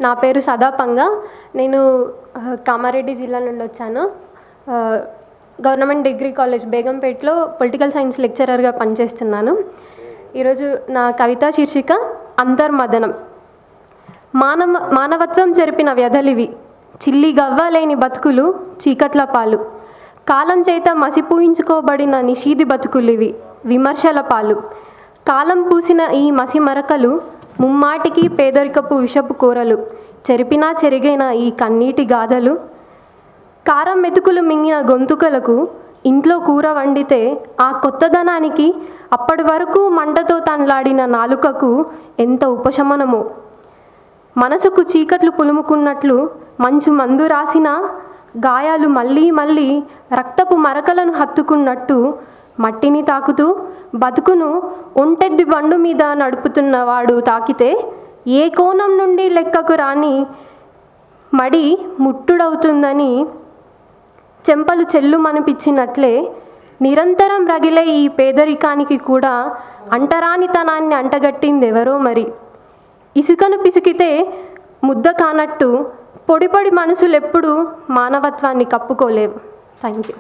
నా పేరు సదాపంగా. నేను కామారెడ్డి జిల్లా నుండి వచ్చాను. గవర్నమెంట్ డిగ్రీ కాలేజ్ బేగంపేటలో పొలిటికల్ సైన్స్ లెక్చరర్గా పనిచేస్తున్నాను. ఈరోజు నా కవితా శీర్షిక అంతర్మదనం. మానవత్వం చెరిపిన వ్యధలివి, చిల్లి గవ్వలేని బతుకులు చీకట్ల పాలు, కాలం చేత మసిపూయించుకోబడిన నిషీది బతుకులివి విమర్శల పాలు, కాలం పూసిన ఈ మసి మరకలు ముమ్మాటికి పేదరికపు విషపు కూరలు, చెరిపినా చెరిగైన ఈ కన్నీటి గాథలు, కారం మెతుకులు మింగిన గొంతుకలకు ఇంట్లో కూర వండితే ఆ కొత్తదనానికి అప్పటి వరకు మంటతో తనలాడిన నాలుకకు ఎంత ఉపశమనమో, మనసుకు చీకట్లు పులుముకున్నట్లు మంచు మందు రాసిన గాయాలు మళ్ళీ మళ్ళీ రక్తపు మరకలను హత్తుకున్నట్టు మట్టిని తాకుతూ బతుకును ఒంటెద్ది బండు మీద నడుపుతున్నవాడు తాకితే ఏ కోణం నుండి లెక్కకు రాని మడి ముట్టుడవుతుందని చెంపలు చెల్లుమనిపించినట్లే నిరంతరం రగిలే ఈ పేదరికానికి కూడా అంటరానితనాన్ని అంటగట్టిందెవరో మరి. ఇసుకను పిసికితే ముద్ద కానట్టు పొడి పొడి మనసులెప్పుడూ మానవత్వాన్ని కప్పుకోలేవు. Thank you.